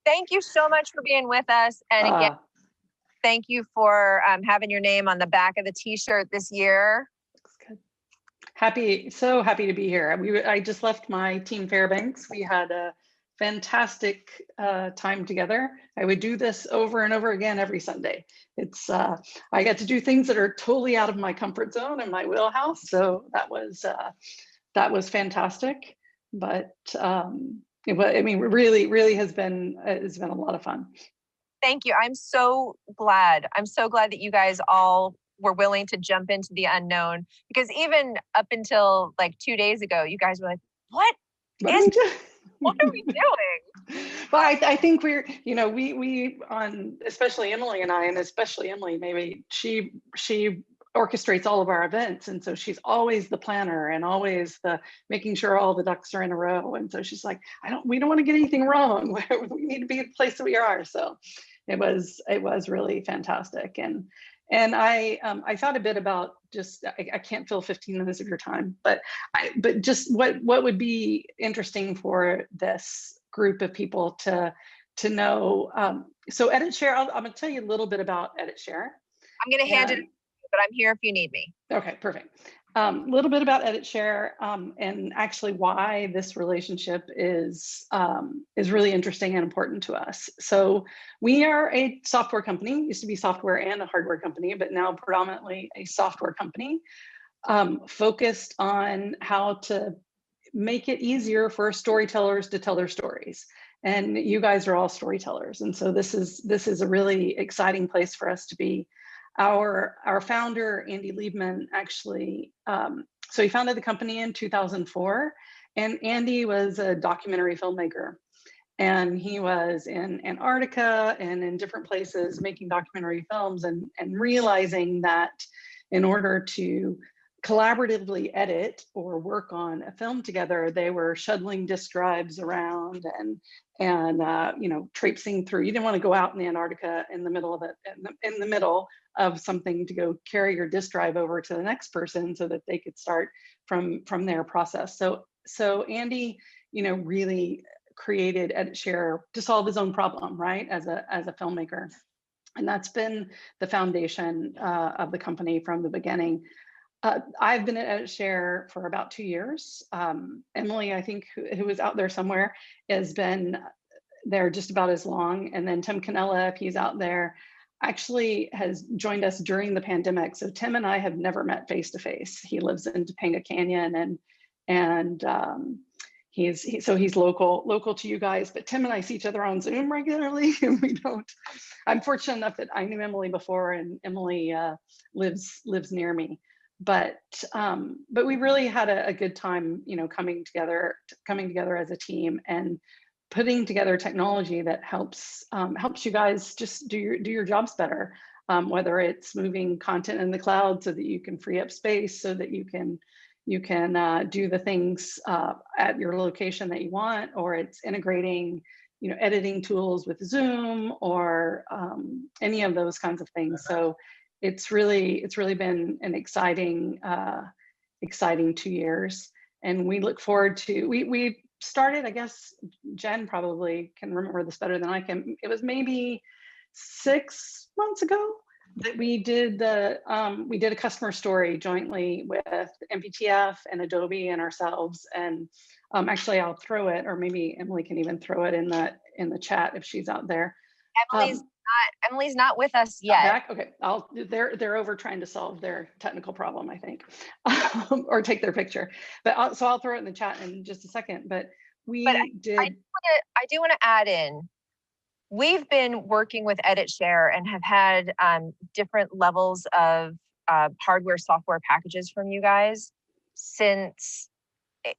thank you so much for being with us. And again, thank you for having your name on the back of the t-shirt this year. So happy to be here. I just left my team Fairbanks. We had a fantastic time together. I would do this over and over again every Sunday. It's I get to do things that are totally out of my comfort zone and my wheelhouse. So that was fantastic. But I mean, really has been a lot of fun. Thank you. I'm so glad that you guys all were willing to jump into the unknown, because even up until like 2 days ago, you guys were like, what are we doing? Well, I think we're, we especially Emily and I, and especially Emily, maybe she orchestrates all of our events. And so she's always the planner and always the making sure all the ducks are in a row. And so she's like, we don't want to get anything wrong. We need to be the place that we are. So it was really fantastic. And I thought a bit about just, I can't fill 15 minutes of your time, but just what would be interesting for this group of people to know. So Editshare, I'm going to tell you a little bit about Editshare. I'm going to hand it, but I'm here if you need me. Okay, perfect. A little bit about Editshare and actually why this relationship is really interesting and important to us. So we are a software company, used to be software and a hardware company, but now predominantly a software company focused on how to make it easier for storytellers to tell their stories. And you guys are all storytellers. And so this is a really exciting place for us to be. Our founder, Andy Liebman, actually, so he founded the company in 2004, and Andy was a documentary filmmaker. And he was in Antarctica and in different places making documentary films and realizing that in order to collaboratively edit or work on a film together, they were shuttling disk drives around and traipsing through. You didn't want to go out in Antarctica in the middle of it, in the middle of something to go carry your disk drive over to the next person so that they could start from their process. So Andy, really created Editshare to solve his own problem, right? As a filmmaker. And that's been the foundation of the company from the beginning. I've been at Editshare for about 2 years. Emily, I think, who was out there somewhere, has been there just about as long. And then Tim Canella, if he's out there, actually has joined us during the pandemic. So Tim and I have never met face to face. He lives in Topanga Canyon, and he's local to you guys. But Tim and I see each other on Zoom regularly, and we don't. I'm fortunate enough that I knew Emily before, and Emily lives near me. But we really had a good time, coming together as a team and putting together technology that helps you guys just do your jobs better. Whether it's moving content in the cloud so that you can free up space, so that you can do the things at your location that you want, or it's integrating editing tools with Zoom or any of those kinds of things. So it's really been an exciting 2 years, and we look forward to we started, I guess Jen probably can remember this better than I can. It was maybe 6 months ago that we did a customer story jointly with MPTF and Adobe and ourselves. And actually, I'll throw it, or maybe Emily can even throw it in the chat if she's out there. Emily's not with us yet. Back? Okay, they're over trying to solve their technical problem, I think, or take their picture. But so I'll throw it in the chat in just a second. But I do want to add in. We've been working with Editshare and have had different levels of hardware, software packages from you guys since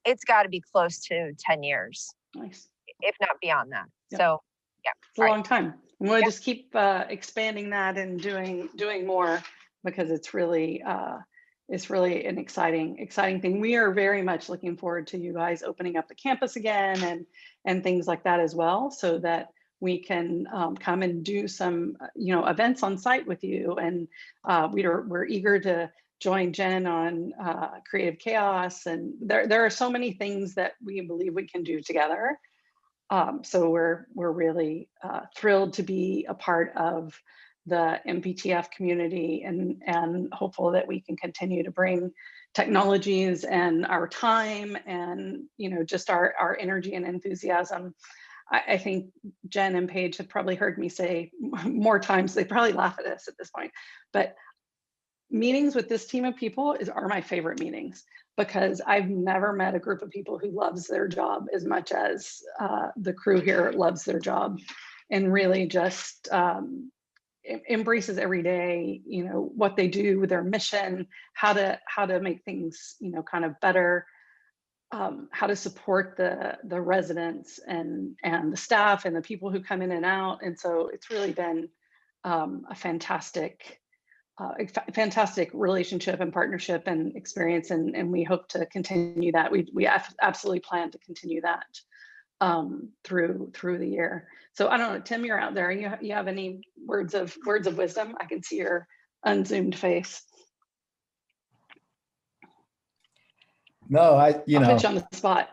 it's got to be close to 10 years. Nice. If not beyond that. Yep. So yeah. It's a long time. And we'll just keep expanding that and doing more, because it's really an exciting thing. We are very much looking forward to you guys opening up the campus again and things like that as well, so that we can come and do some events on site with you. And we're eager to join Jen on Creative Chaos. And there are so many things that we believe we can do together. So we're really thrilled to be a part of the MPTF community, and hopeful that we can continue to bring technologies and our time and just our energy and enthusiasm. I think Jen and Paige have probably heard me say more times, they probably laugh at us at this point, but meetings with this team of people are my favorite meetings, because I've never met a group of people who loves their job as much as the crew here loves their job, and really just embraces every day, what they do, their mission, how to make things, kind of better, how to support the residents and the staff and the people who come in and out. And so it's really been a fantastic relationship and partnership and experience, and we hope to continue that. We absolutely plan to continue that through the year. So I don't know, Tim, you're out there. You have any words of wisdom? I can see your unzoomed face. No, I'll put you on the spot.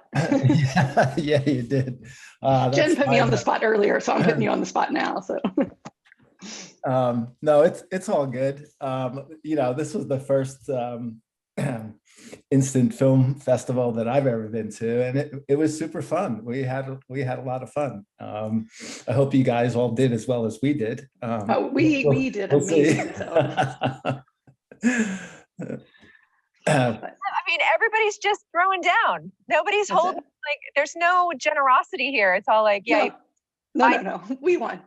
yeah, you did. Jen put me on the spot earlier, so I'm putting you on the spot now. So. No, it's all good. This was the first instant film festival that I've ever been to, and it was super fun. We had a lot of fun. I hope you guys all did as well as we did. We did amazing. I mean, everybody's just throwing down. Nobody's holding, like, there's no generosity here. It's all like, yeah. No. We won.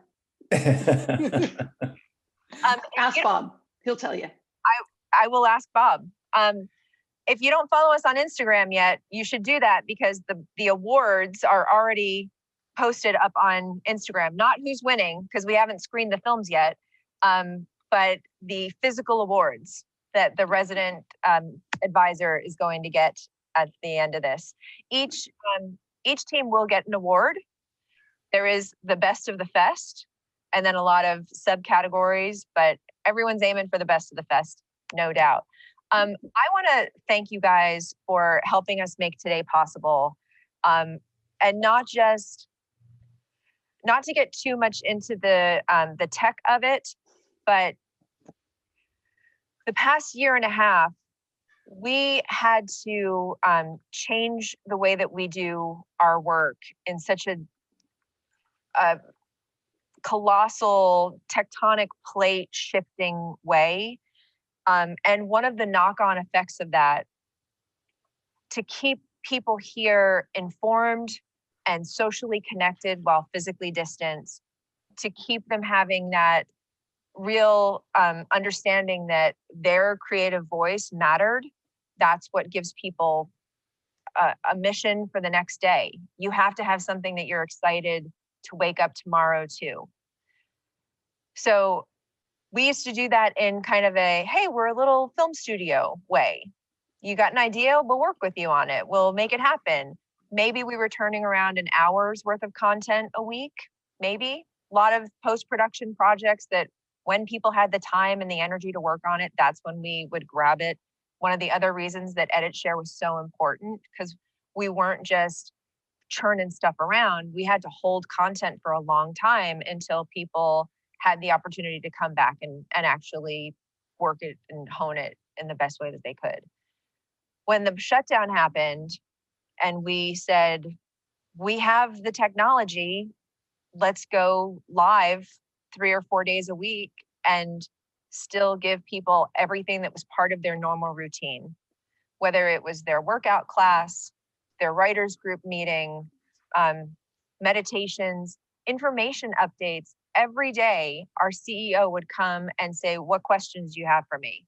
Ask Bob. He'll tell you. I will ask Bob. If you don't follow us on Instagram yet, you should do that, because the awards are already posted up on Instagram. Not who's winning, because we haven't screened the films yet, but the physical awards that the resident advisor is going to get at the end of this. Each team will get an award. There is the best of the fest, and then a lot of subcategories, but everyone's aiming for the best of the fest, no doubt. I want to thank you guys for helping us make today possible, and not to get too much into the tech of it, but the past year and a half, we had to change the way that we do our work in such a colossal tectonic plate shifting way. And one of the knock-on effects of that, to keep people here informed and socially connected while physically distanced, to keep them having that real understanding that their creative voice mattered. That's what gives people a mission for the next day. You have to have something that you're excited to wake up tomorrow to. So we used to do that in kind of a, hey, we're a little film studio way. You got an idea? We'll work with you on it. We'll make it happen. Maybe we were turning around an hour's worth of content a week, maybe. A lot of post-production projects that when people had the time and the energy to work on it, that's when we would grab it. One of the other reasons that Editshare was so important, because we weren't just churning stuff around. We had to hold content for a long time until people had the opportunity to come back and actually work it and hone it in the best way that they could. When the shutdown happened and we said, we have the technology, let's go live 3 or 4 days a week and still give people everything that was part of their normal routine, whether it was their workout class, their writers group meeting, meditations, information updates. Every day, our CEO would come and say, what questions do you have for me?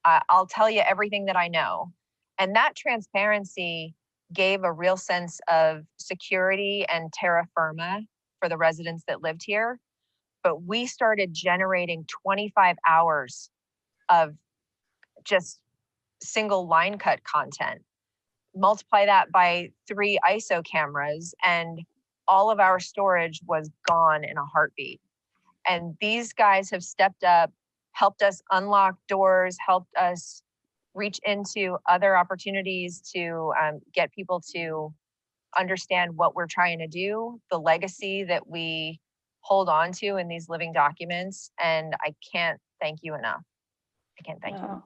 I'll tell you everything that I know. And that transparency gave a real sense of security and terra firma for the residents that lived here. But we started generating 25 hours of just single line cut content. Multiply that by 3 ISO cameras, and all of our storage was gone in a heartbeat. And these guys have stepped up, helped us unlock doors, helped us reach into other opportunities to get people to understand what we're trying to do, the legacy that we hold on to in these living documents. And I can't thank you enough. I can't thank you. Wow.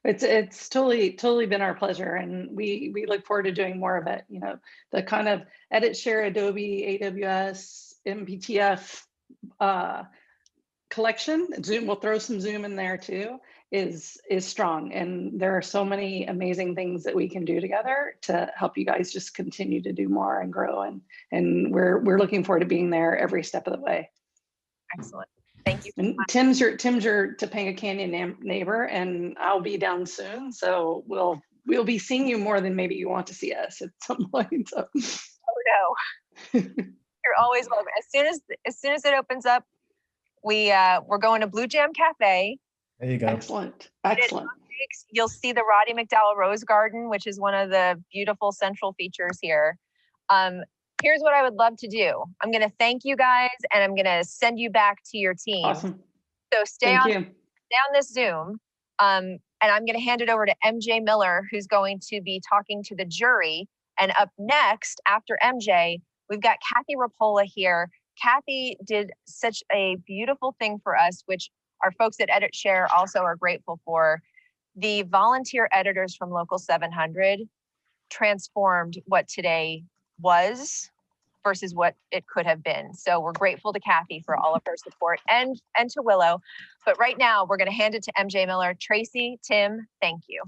It's totally been our pleasure, and we look forward to doing more of it. You know, the kind of Editshare, Adobe, AWS, MPTF collection. Zoom, we'll throw some Zoom in there too, is strong, and there are so many amazing things that we can do together to help you guys just continue to do more and grow, and we're looking forward to being there every step of the way. Excellent. Thank you. And Tim's your Topanga Canyon neighbor, and I'll be down soon, so we'll be seeing you more than maybe you want to see us at some point. So. Oh no, you're always welcome. As soon as it opens up, we're going to Blue Jam Cafe. There you go. Excellent. You'll see the Roddy McDowell Rose Garden, which is one of the beautiful central features here. Here's what I would love to do. I'm going to thank you guys, and I'm going to send you back to your team. Awesome. So stay Thank on you. this Zoom, and I'm going to hand it over to MJ Miller, who's going to be talking to the jury. And up next, after MJ, we've got Kathy Rapola here. Kathy did such a beautiful thing for us, which our folks at Editshare also are grateful for. The volunteer editors from Local 700 transformed what today was versus what it could have been. So we're grateful to Kathy for all of her support, and to Willow. But right now we're going to hand it to MJ Miller. Tracy, Tim, thank you.